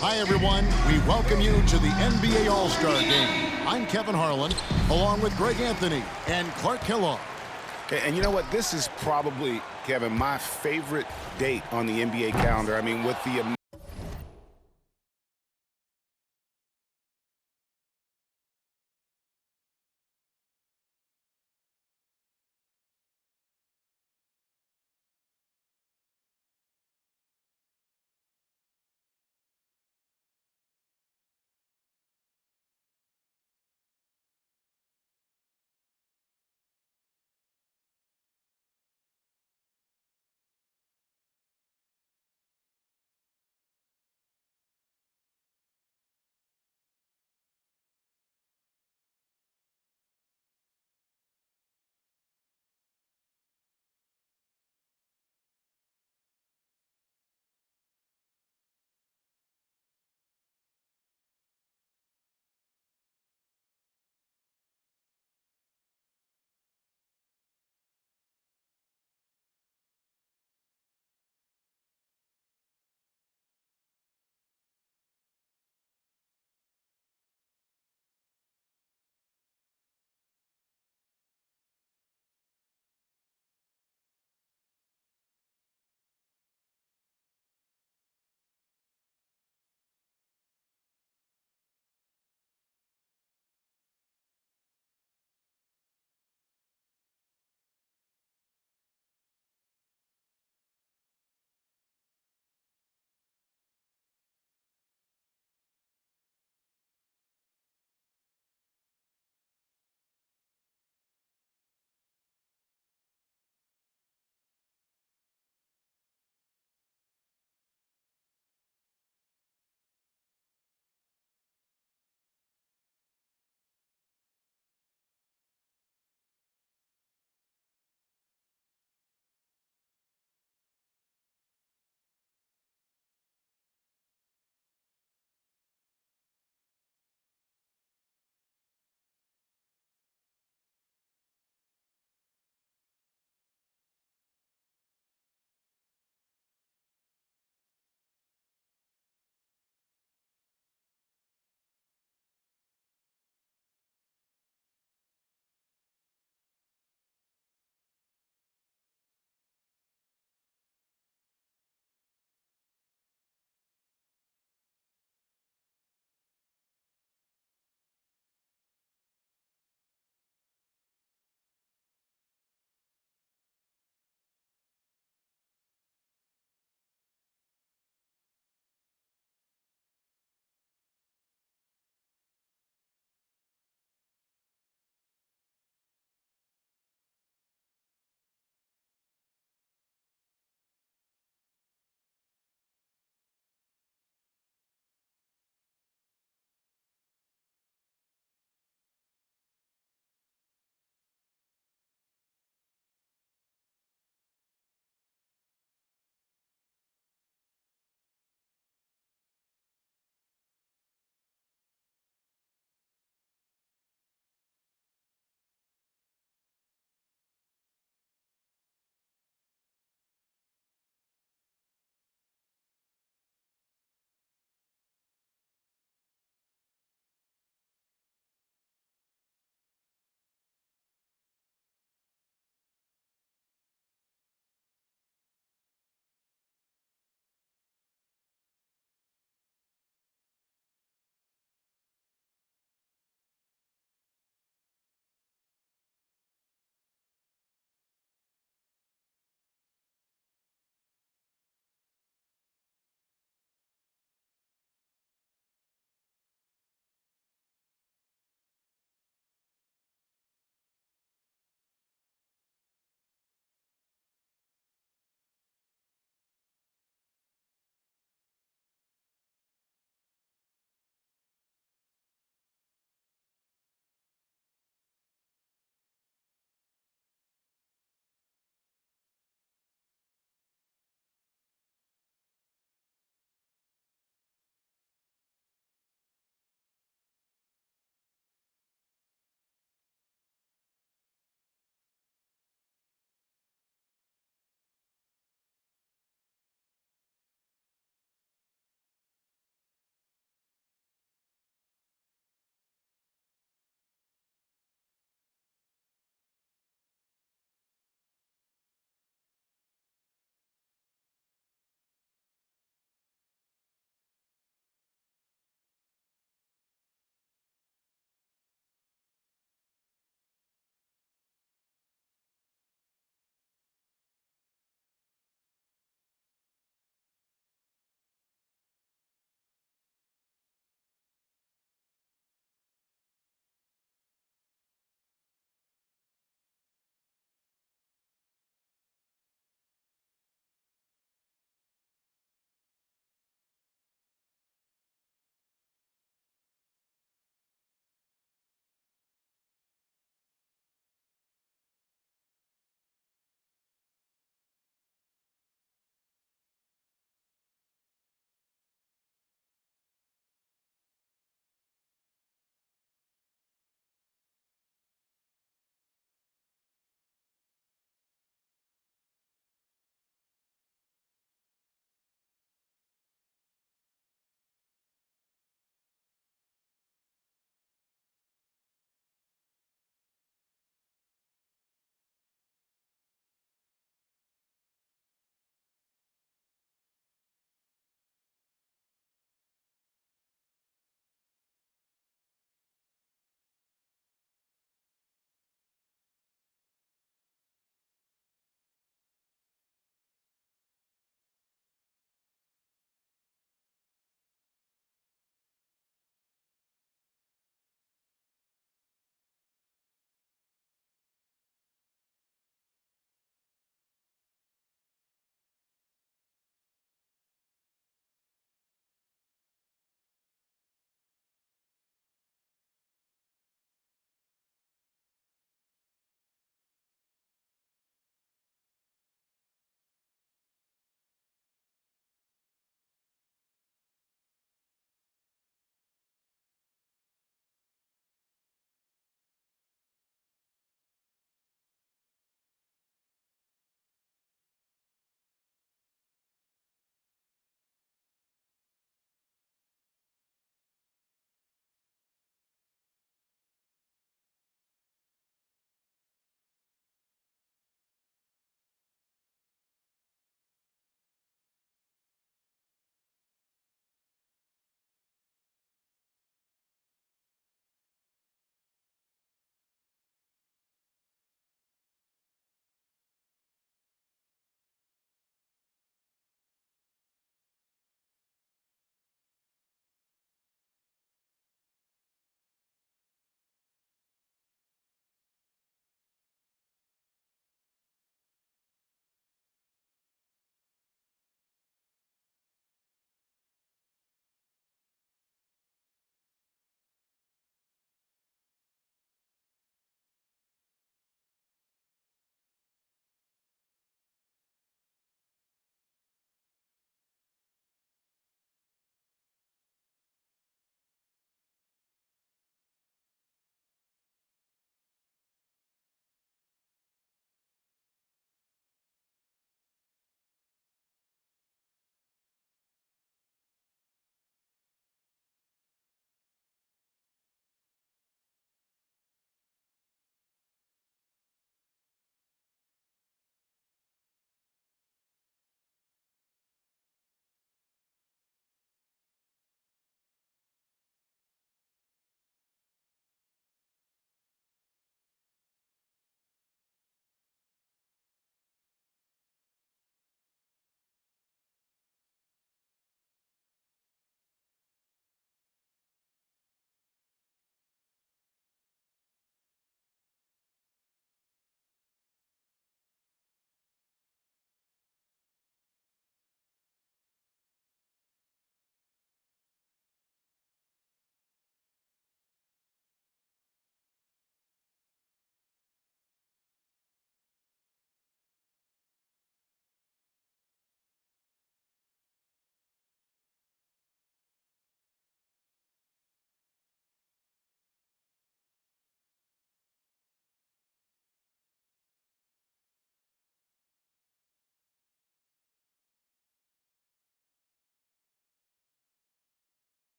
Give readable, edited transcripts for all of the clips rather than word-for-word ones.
Hi, everyone. We welcome you to the NBA All-Star Game. I'm Kevin Harlan, along with Greg Anthony and Clark Kellogg. And you know what? This is probably, Kevin, my favorite date on the NBA calendar. I mean, with the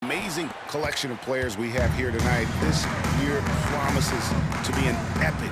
Amazing collection of players we have here tonight. This year promises to be an epic.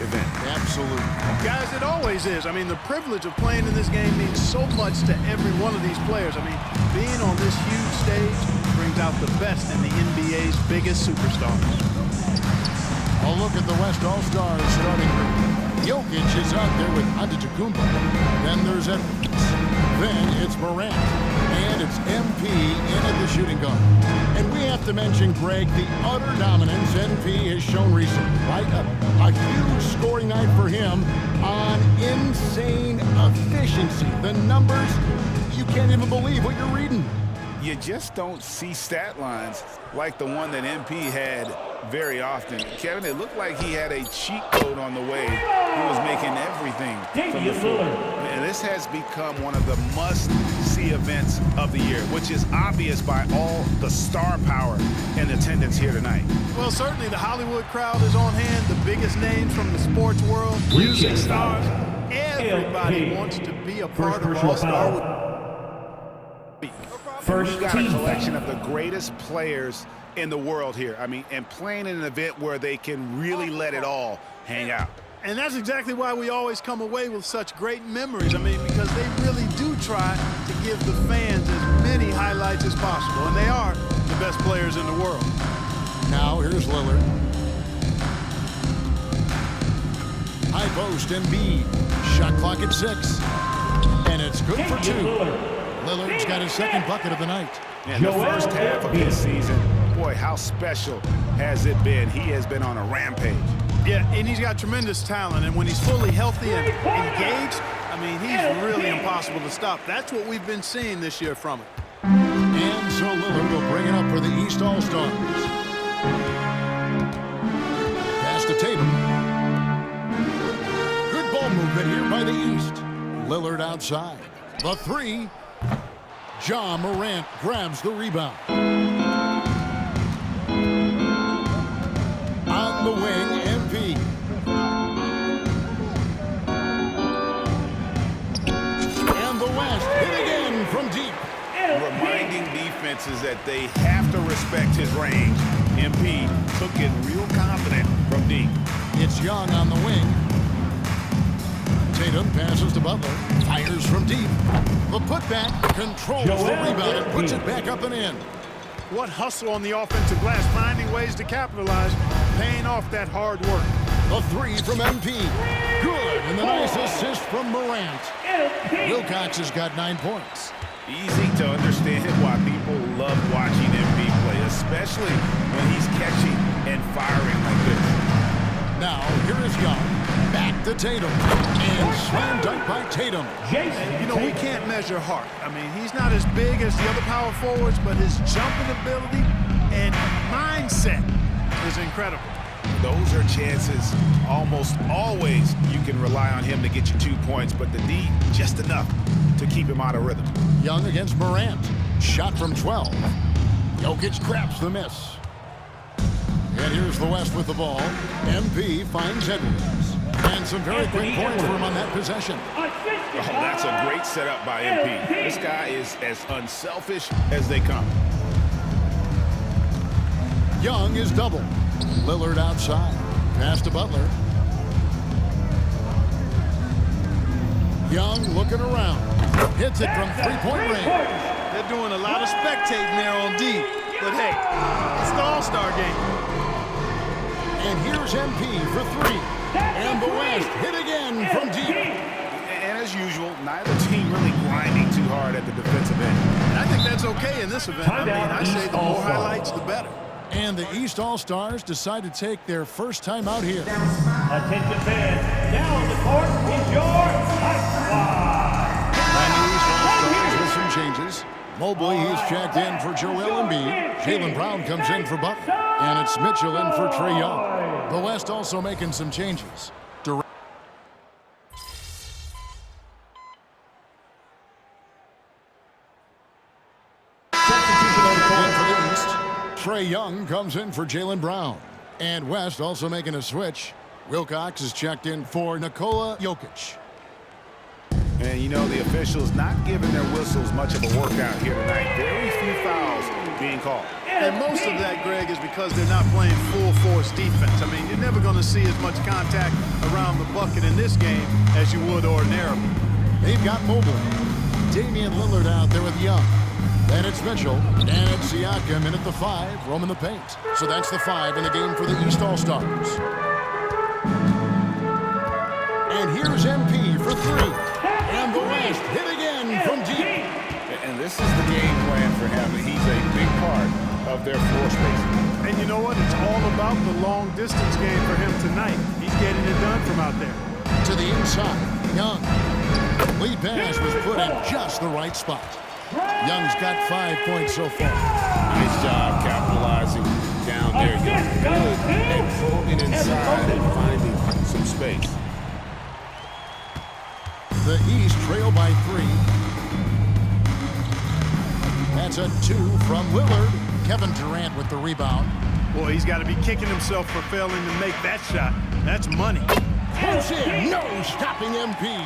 Event. Absolutely. Guys, it always is. I mean, the privilege of playing in this game means so much to every one of these players. I mean, being on this huge stage brings out the best in the NBA's biggest superstars. A look at the West All-Stars starting group. Jokic is out there with Antetokounmpo. Then there's Edwards. Then it's Morant. And it's MP in at the shooting guard. And we have to mention, Greg, the utter dominance MP has shown recently, right? A huge scoring night for him on insane efficiency. The numbers, you can't even believe what you're reading. You just don't see stat lines like the one that MP had very often. Kevin, it looked like he had a cheat code on the way. He was making everything from the floor. And this has become one of the must-see events of the year, which is obvious by all the star power and attendance here tonight. Well, certainly the Hollywood crowd is on hand, the biggest names from the sports world, music stars. Everybody wants to be a part of All-Star. We've got a collection of the greatest players in the world here. I mean, and playing in an event where they can really let it all hang out. And that's exactly why we always come away with such great memories. I mean, because they really do try to give the fans as many highlights as possible. And they are the best players in the world. Now, here's Lillard. High post and Embiid. Shot clock at 6. And it's good for 2. Lillard's got his second bucket of the night. In the first half of his season, boy, how special has it been? He has been on a rampage. Yeah, and he's got tremendous talent. And when he's fully healthy and engaged, I mean, he's really impossible to stop. That's what we've been seeing this year from him. And so Lillard will bring it up for the East All-Stars. Pass to Tatum. Good ball movement here by the East. Lillard outside. The 3. Ja Morant grabs the rebound. On the wing, MP. And the West hit again from deep. Reminding defenses that they have to respect his range. MP took it real confident from deep. It's Young on the wing. Tatum passes to Butler. Fires from deep. The putback controls the rebound and puts it back up and in. What hustle on the offensive glass, finding ways to capitalize, paying off that hard work. A three from MP. Good, and the nice assist from Morant. Wilcox has got 9 points. Easy to understand why people love watching MP play, especially when he's catching and firing like this. Now, here is Young. Back to Tatum. And slam dunk by Tatum. And, you know, we can't measure heart. I mean, he's not as big as the other power forwards, but his jumping ability and mindset is incredible. Those are chances. Almost always you can rely on him to get you 2 points, but the D, just enough to keep him out of rhythm. Young against Morant. Shot from 12. Jokic craps the miss. And here's the West with the ball. MP finds Edwards. And some very quick points for him on that possession. Oh, that's a great setup by MP. This guy is as unselfish as they come. Young is double. Lillard outside. Pass to Butler. Young looking around. Hits it from three-point range. They're doing a lot of spectating there on D. But hey, it's the All-Star game. And here's MP for three. And the West hit again from deep. And as usual, neither team really grinding too hard at the defensive end. And I think that's okay in this event. I mean, I say the more highlights, the better. And the East All-Stars decide to take their first time out here. Attention fans, now on the court is your Ice Squad. And the East All-Stars with some changes. Mobley, he's checked in for Joel Embiid. Jaylen Brown comes in for Butler. And it's Mitchell in for Trae Young. The West also making some changes. Trae Young comes in for Jaylen Brown. And West also making a switch. Wilcox is checked in for Nikola Jokic. And you know, the officials not giving their whistles much of a workout here tonight. Very few fouls being called. And most of that, Greg, is because they're not playing full-force defense. I mean, you're never going to see as much contact around the bucket in this game as you would ordinarily. They've got Mobley. Damian Lillard out there with Young. Then it's Mitchell, and it's Siakam in at the 5, roaming the paint. So that's the 5 in the game for the East All-Stars. And here's MP for 3. And the West hit again from deep. And this is the game plan for him. He's a big part of their floor spacing. And you know what? It's all about the long-distance game for him tonight. He's getting it done from out there. To the inside, Young. Lead pass was put in just the right spot. Young's got 5 points so far. Nice job capitalizing down there. Young good at probing inside and finding some space. The East trail by 3. That's a 2 from Lillard. Kevin Durant with the rebound. Boy, he's got to be kicking himself for failing to make that shot. That's money. Puts in, no stopping MP.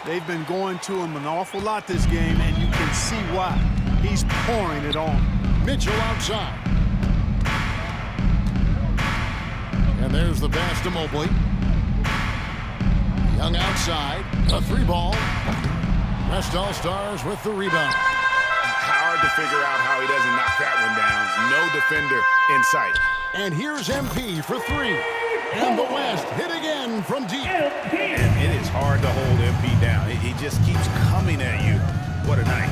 They've been going to him an awful lot this game, and you can see why. He's pouring it on. Mitchell outside. And there's the pass to Mobley. Young outside. A 3-ball. West All-Stars with the rebound. Hard to figure out how he doesn't knock that one down. No defender in sight. And here's MP for 3. And the West hit again from deep. And it is hard to hold MP down. He just keeps coming at you. What a night.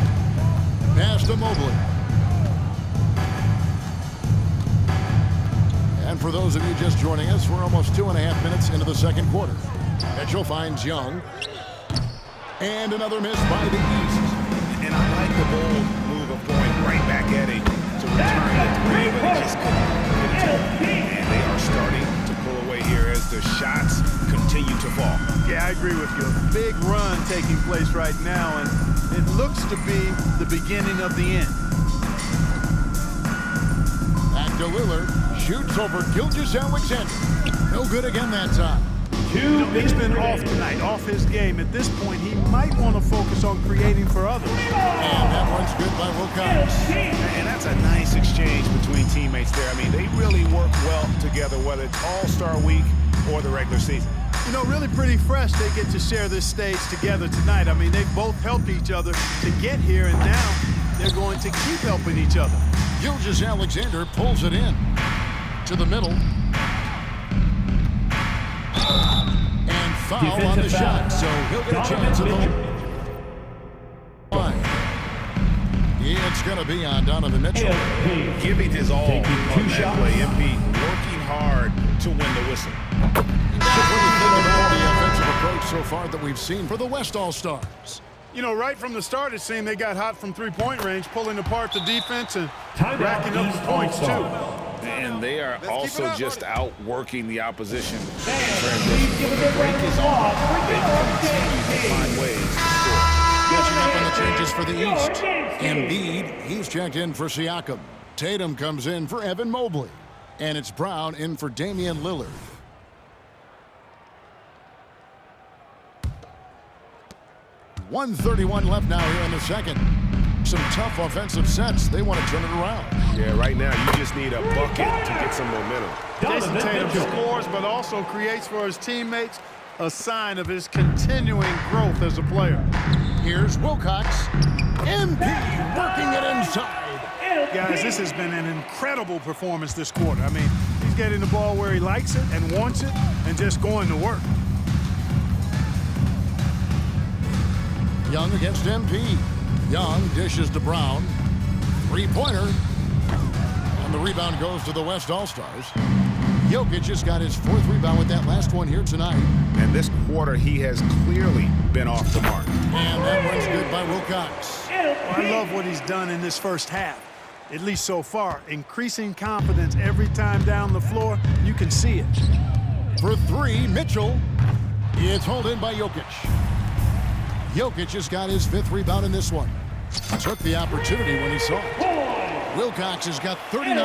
Pass to Mobley. And for those of you just joining us, we're almost 2.5 minutes into the second quarter. Mitchell finds Young. And another miss by the East. And I like the bold move of going right back at him to return the 3, but he just couldn't get it to him. And they are starting to pull away here as the shots continue to fall. Yeah, I agree with you. A big run taking place right now, and it looks to be the beginning of the end. Back to Lillard. Shoots over Gilgeous-Alexander. No good again that time. He's been off tonight, off his game. At this point, he might want to focus on creating for others. And that one's good by Wilcox. And that's a nice exchange between teammates there. I mean, they really work well together, whether it's All-Star Week or the regular season. You know, really pretty fresh they get to share this stage together tonight. I mean, they've both helped each other to get here, and now they're going to keep helping each other. Alexander pulls it in to the middle. And foul on the shot, so he'll get a chance at the line. It's going to be on Donovan Mitchell. Giving his all on that play. MP working hard to win the whistle. What do you think about the offensive approach so far that we've seen for the West All-Stars? You know, right from the start, it seemed they got hot from three-point range, pulling apart the defense and racking up the points, too. And they are also just outworking the opposition. The break is on. They continue to find ways to score. Catching up on the changes for the East. Embiid, he's checked in for Siakam. Tatum comes in for Evan Mobley. And it's Brown in for Damian Lillard. .131 left now here in the second. Some tough offensive sets. They want to turn it around. Yeah, right now you just need a bucket to get some momentum. Jason Tatum scores, but also creates for his teammates a sign of his continuing growth as a player. Here's Wilcox. MP working it inside. Guys, this has been an incredible performance this quarter. I mean, he's getting the ball where he likes it and wants it and just going to work. Young against MP. Young dishes to Brown. Three-pointer. And the rebound goes to the West All-Stars. Jokic just got his fourth rebound with that last one here tonight. And this quarter, he has clearly been off the mark. And that one's good by Wilcox. Well, I love what he's done in this first half, at least so far. Increasing confidence every time down the floor. You can see it. For three, Mitchell. It's hauled in by Jokic. Jokic just got his fifth rebound in this one. Took the opportunity when he saw it. Wilcox has got 39.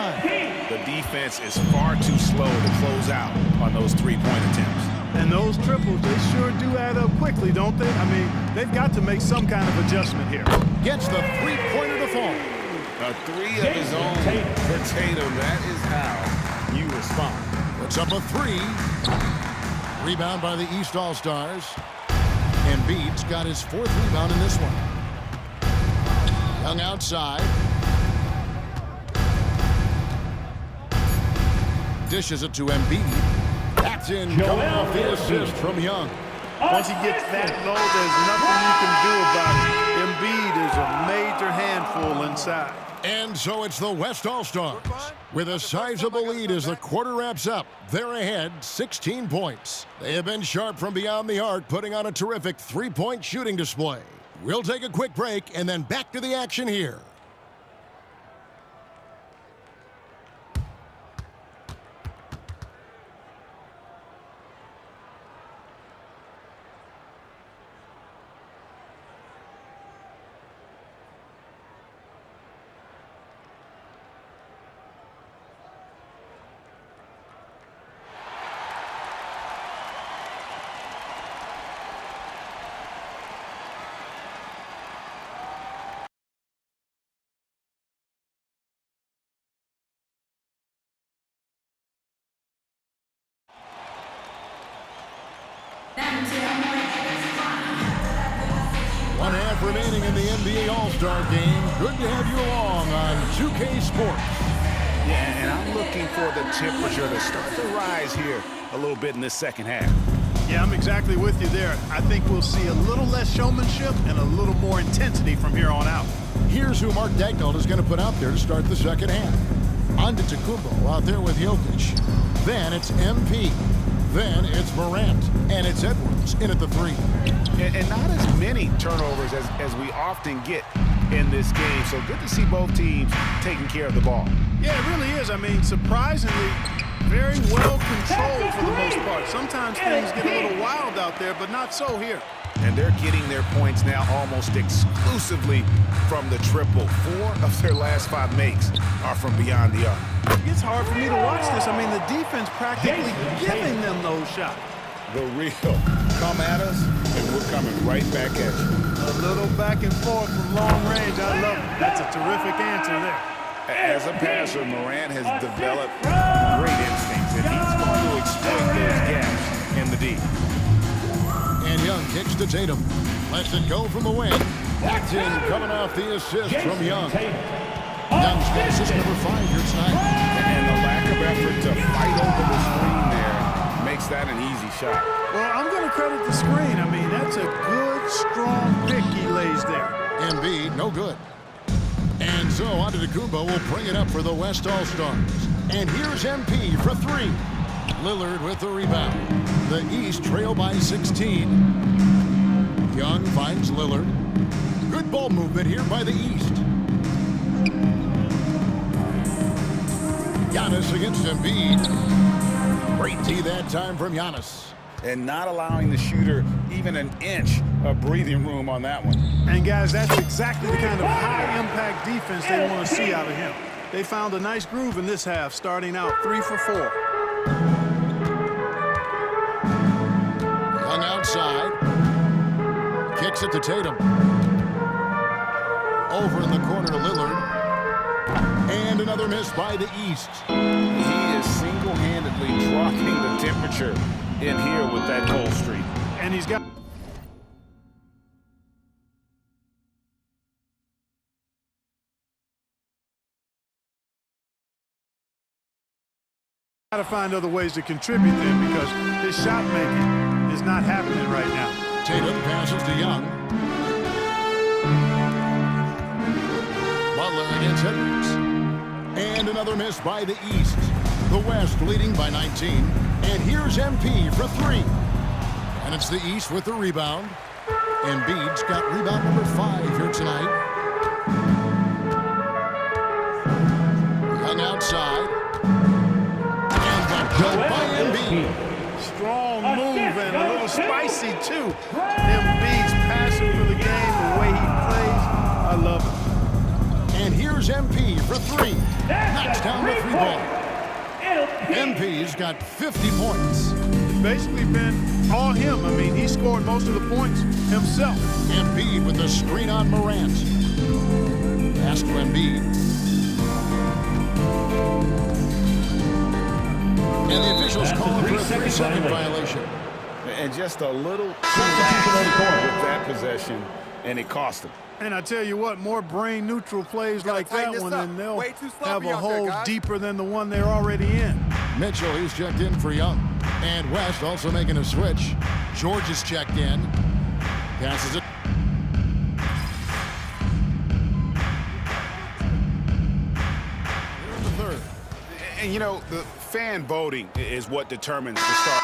The defense is far too slow to close out on those three-point attempts. And those triples, they sure do add up quickly, don't they? I mean, they've got to make some kind of adjustment here. Gets the three-pointer to fall. A three of his own for Tatum. That is how you respond. Puts up a three. Rebound by the East All-Stars. Embiid's got his fourth rebound in this one. Young outside. Dishes it to Embiid. That's in. Coming off the assist from Young. Once he gets that low, there's nothing you can do about it. Embiid is a major handful inside. And so it's the West All-Stars with a sizable lead as the quarter wraps up. They're ahead 16 points. They have been sharp from beyond the arc, putting on a terrific three-point shooting display. We'll take a quick break and then back to the action here. One half remaining in the NBA All-Star game. Good to have you along on 2K Sports. Yeah, and I'm looking for the temperature to start to rise here a little bit in this second half. Yeah, I'm exactly with you there. I think we'll see a little less showmanship and a little more intensity from here on out. Here's who Mark Daigneault is going to put out there to start the second half. Antetokounmpo out there with Jokic. Then it's MP. Then it's Morant. And it's Edwards in at the three. And not as many turnovers as we often get in this game. So good to see both teams taking care of the ball. Yeah, it really is. I mean, surprisingly, very well controlled for the most part. Sometimes things get a little wild out there, but not so here. And they're getting their points now almost exclusively from the triple. 4 of their last 5 makes are from beyond the arc. It's hard for me to watch this. I mean, the defense practically giving them those shots. The real come at us, and we're coming right back at you. A little back and forth from long range. I love it. That's a terrific answer there. As a passer, Morant has developed great instincts, and he's going to exploit those gaps in the D. And Young kicks to Tatum. Lets it go from the wing. That's in, coming off the assist from Young. Young's got assist number 5 here tonight. And the lack of effort to fight over the screen there makes that an easy shot. Well, I'm going to credit the screen. I mean, that's a good, strong pick he lays there. Embiid, no good. And so Antetokounmpo will bring it up for the West All-Stars. And here's MP for 3. Lillard with the rebound. The East trail by 16. Young finds Lillard. Good ball movement here by the East. Giannis against Embiid. Great D that time from Giannis. And not allowing the shooter even an inch of breathing room on that one. And, guys, that's exactly the kind of high-impact defense they want to see out of him. They found a nice groove in this half, starting out 3 for 4. Young outside. Kicks it to Tatum. Over in the corner to Lillard. And another miss by the East. He is single-handedly dropping the temperature in here with that cold streak. And he's got to find other ways to contribute there because his shot making is not happening right now. Tatum passes to Young. Butler against Edwards. And another miss by the East. The West leading by 19. And here's MP for 3. And it's the East with the rebound. Embiid's got rebound number 5 here tonight. Young outside. And got killed by Embiid. Strong move and a little spicy, too. Embiid's passion for the game, the way he plays, I love it. And here's MP for 3. Knocks down the 3-ball. MP's got 50 points. It's basically been all him. I mean, he scored most of the points himself. Embiid with the screen on Morant. Pass to Embiid. And the officials call for a 3-second violation. And just a little too lax with that possession, and it cost him. And I tell you what, more brain-neutral plays like that one, and they'll have a hole deeper than the one they're already in. Mitchell, he's checked in for Young. And West also making a switch. George is checked in. Passes it. Here in the third. And, you know, the fan voting is what determines the start.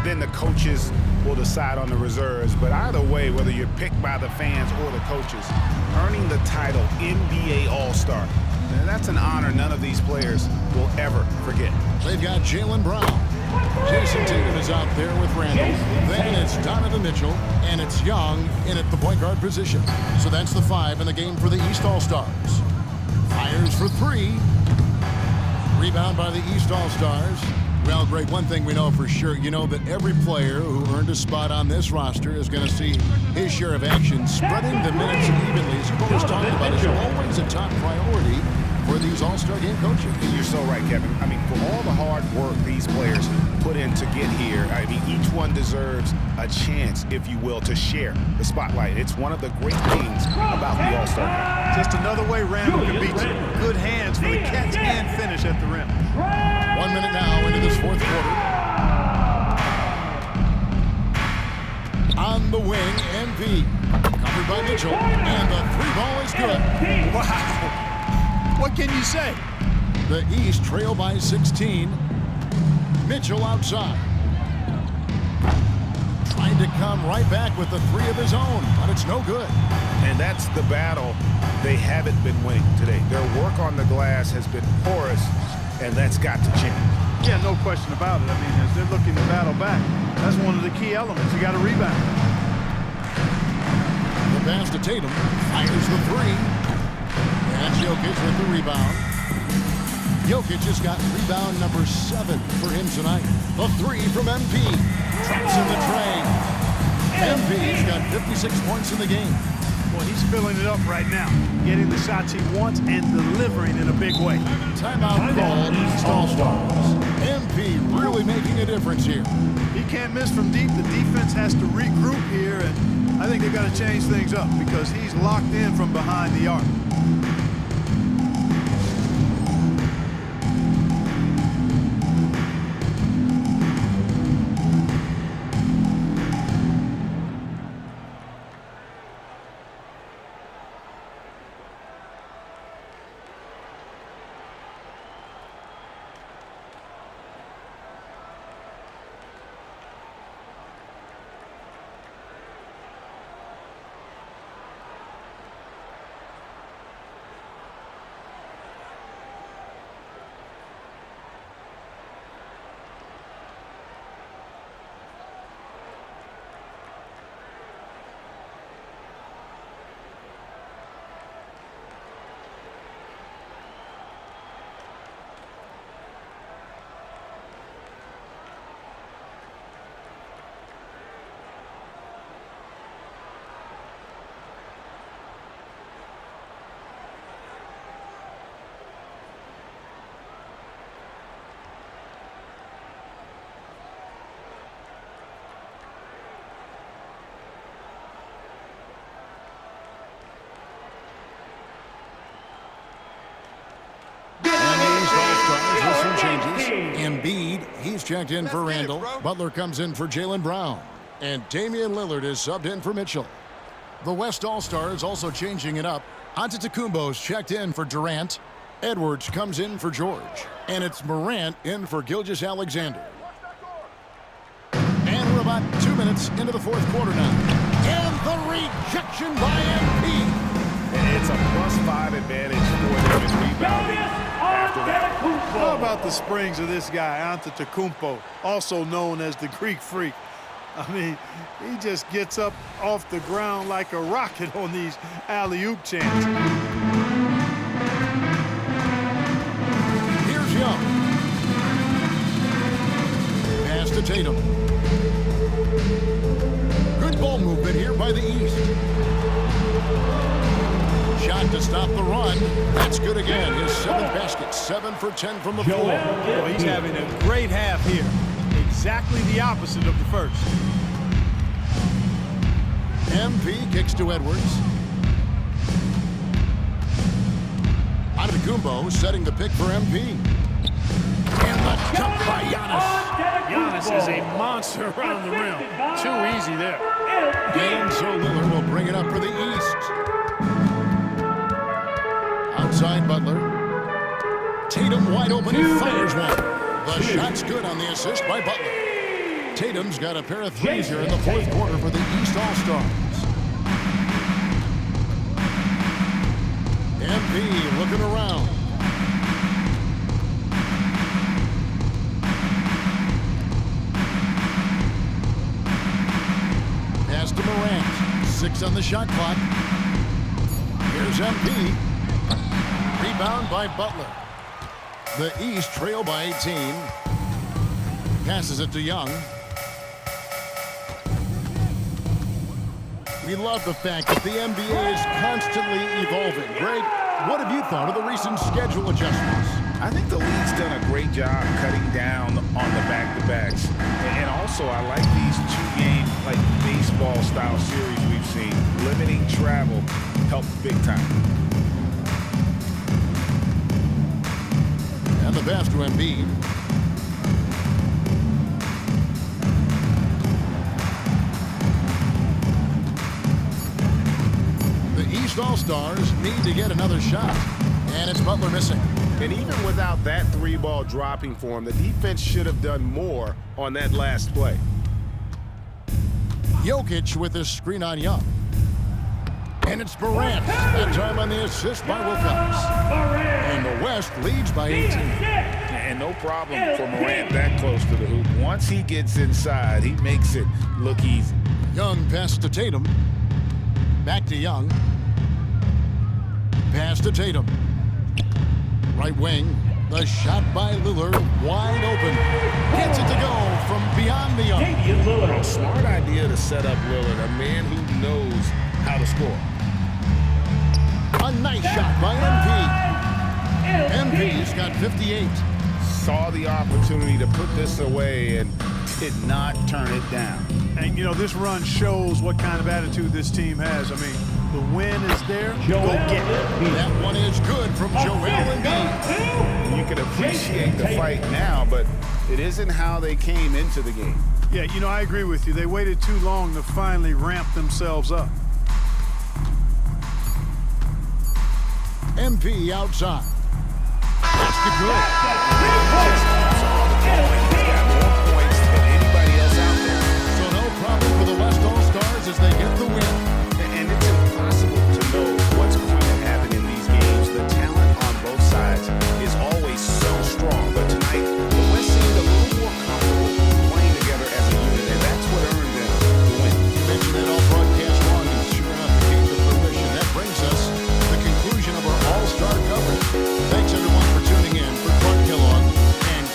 Then the coaches will decide on the reserves. But either way, whether you're picked by the fans or the coaches, earning the title NBA All-Star, that's an honor none of these players will ever forget. They've got Jaylen Brown. Jason Tatum is out there with Randall. Then it's Donovan Mitchell, and it's Young in at the point guard position. So that's the 5 in the game for the East All-Stars. Fires for 3. Rebound by the East All-Stars. Well, Greg, one thing we know for sure, you know that every player who earned a spot on this roster is going to see his share of action. Spreading the minutes evenly, as you've always talked about, is always a top priority for these All-Star game coaches. You're so right, Kevin. I mean, for all the hard work these players put in to get here, I mean, each one deserves a chance, if you will, to share the spotlight. It's one of the great things about the All-Star game. Just another way Randall can beat you. Good hands for the catch and finish at the rim. 1 minute now into this fourth quarter. On the wing, MP. Covered by Mitchell, and the three ball is good. Wow. What can you say? The East trail by 16. Mitchell outside. Trying to come right back with the three of his own, but it's no good. And that's the battle they haven't been winning today. Their work on the glass has been porous, and that's got to change. Yeah, no question about it. I mean, as they're looking to battle back, that's one of the key elements. You got to rebound. The pass to Tatum, fires the three. And Jokic with the rebound. Jokic has got rebound number 7 for him tonight. The three from MP. Traps in the train. MP's got 56 points in the game. Well, he's filling it up right now, getting the shots he wants and delivering in a big way. Timeout called East All-Stars. MP really making a difference here. He can't miss from deep. The defense has to regroup here, and I think they've got to change things up because he's locked in from behind the arc. Embiid, he's checked in for Randall. Butler comes in for Jaylen Brown. And Damian Lillard is subbed in for Mitchell. The West All-Stars also changing it up. Antetokounmpo's checked in for Durant. Edwards comes in for George. And it's Morant in for Gilgeous-Alexander. And we're about 2 minutes into the fourth quarter now. And the rejection by MP. And it's a +5 advantage for them in rebounding after that. How about the springs of this guy, Antetokounmpo, also known as the Greek Freak? I mean, he just gets up off the ground like a rocket on these alley-oop chances. Here's Young. Pass to Tatum. Good ball movement here by the East. Shot to stop the run. That's good again. His 7th basket. 7 for 10 from the floor. Well, he's having a great half here. Exactly the opposite of the first. MP kicks to Edwards. Antetokounmpo setting the pick for MP. And the jump by Giannis. Giannis is a monster around the rim. Too easy there. And so Lillard will bring it up for the East. Outside Butler. Tatum wide open. He fires one. The shot's good on the assist by Butler. Tatum's got a pair of threes here in the fourth quarter for the East All-Stars. MP looking around. Pass to Morant. 6 on the shot clock. Here's MP. Rebound by Butler. The East trail by 18. Passes it to Young. We love the fact that the NBA is constantly evolving. Greg, what have you thought of the recent schedule adjustments? I think the league's done a great job cutting down on the back-to-backs. And also, I like these 2-game, like baseball-style series we've seen. Limiting travel helped big time. And the pass to Embiid. West All-Stars need to get another shot. And it's Butler missing. And even without that 3-ball dropping for him, the defense should have done more on that last play. Jokic with his screen on Young. And it's Morant. That time on the assist by Wilcox. And the West leads by 18. And no problem for Morant that close to the hoop. Once he gets inside, he makes it look easy. Young pass to Tatum. Back to Young. Pass to Tatum. Right wing. The shot by Lillard. Wide open. Gets it to go from beyond the arc. Damian Lillard. Smart idea to set up Lillard, a man who knows how to score. A nice shot by MP. MP's got 58. Saw the opportunity to put this away and did not turn it down. And, you know, this run shows what kind of attitude this team has. I mean, the win is there. Go get it. That one is good from Joel Embiid. You can appreciate the fight now, but it isn't how they came into the game. Yeah, you know, I agree with you. They waited too long to finally ramp themselves up. MP outside. That's the good. He's got more points than anybody else out there. So no problem for the West All-Stars as they get the win. And it's impossible to know what's going to happen in these games. The talent on both sides is always so strong. But tonight, the West seemed a little more comfortable playing together as a unit, and that's what earned them the win. You mentioned it all broadcast long, and sure enough, it came to fruition. That brings us to the conclusion of our All-Star coverage. Thanks, everyone, for tuning in. For Clark Kellogg and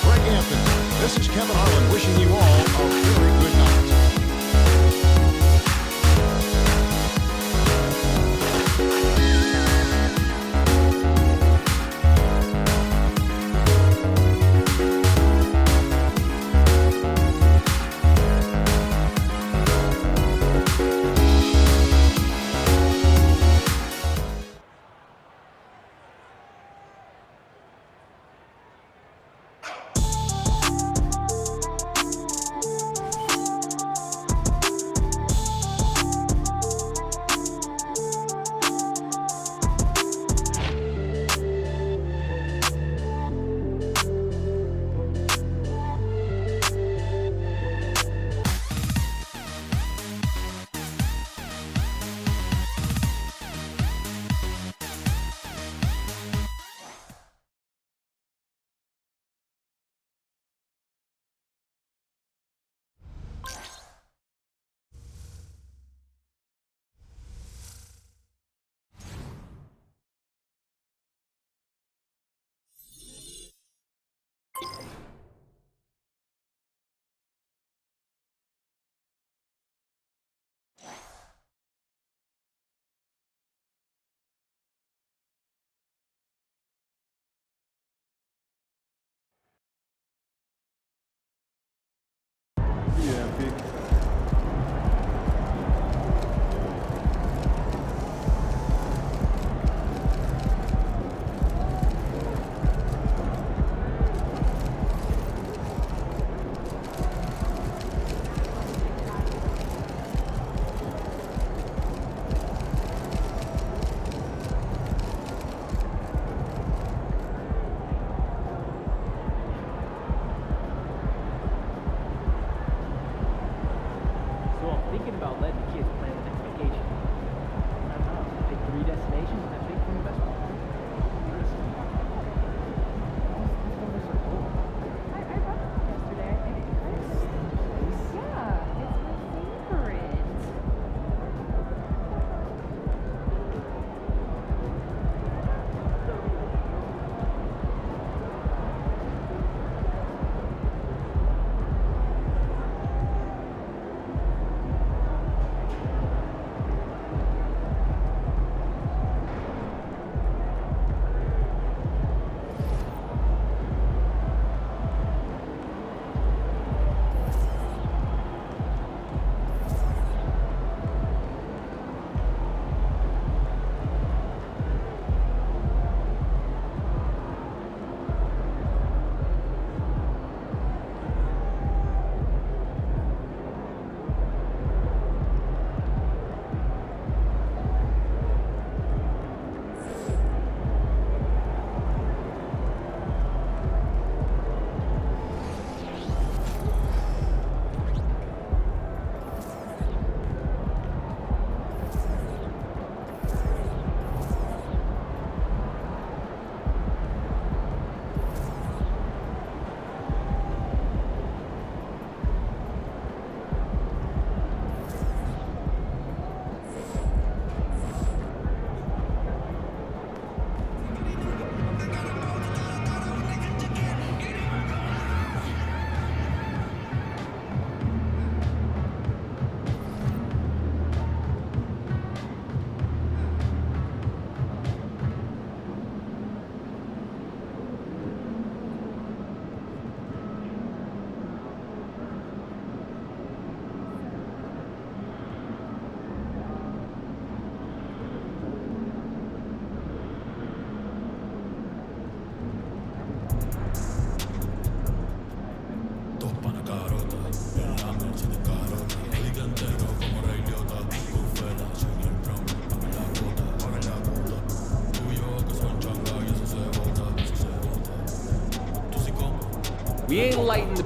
He ain't lighting the...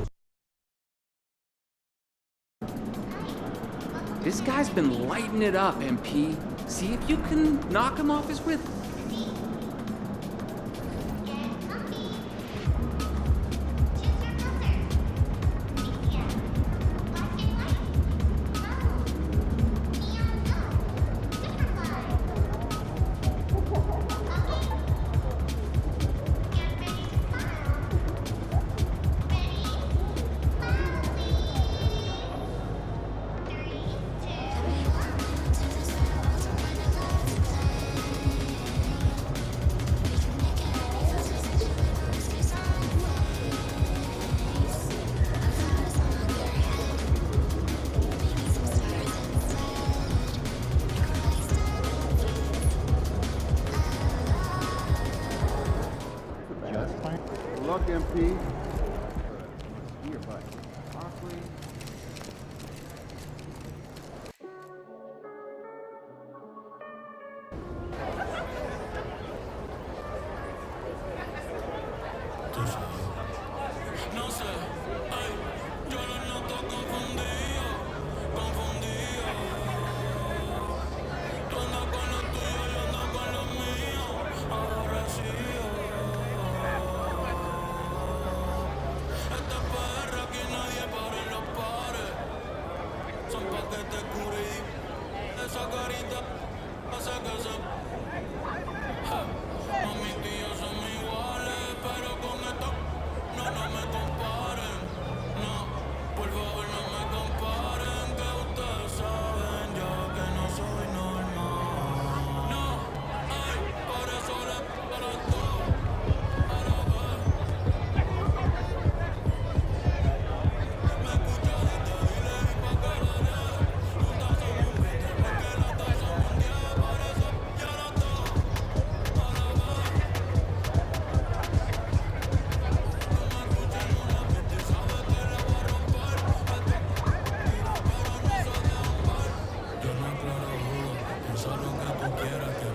This guy's been lighting it up, MP. See if you can knock him off his rhythm. Good luck, MP. Here, bud. Awkward. No sé, ay, yo lo noto confundido, confundido. Tú andas con lo tuyo, yo ando con lo mío, aborrecido. Esta perra que nadie para en los pares, son pa' que te cure. Esa carita hace que se... Mami, tú y yo somos iguales, pero con esto no me comparen. No, por favor no me comparen, que ustedes saben ya que no soy normal. No, ay, por eso le para todo, para ver. Me escucha y te dile y pa' que lo lees. Juntas somos un 20 porque las dos somos un 10, por eso ya no todo, para ver. Yo no aclaro dudas, piensa lo que tú quieras que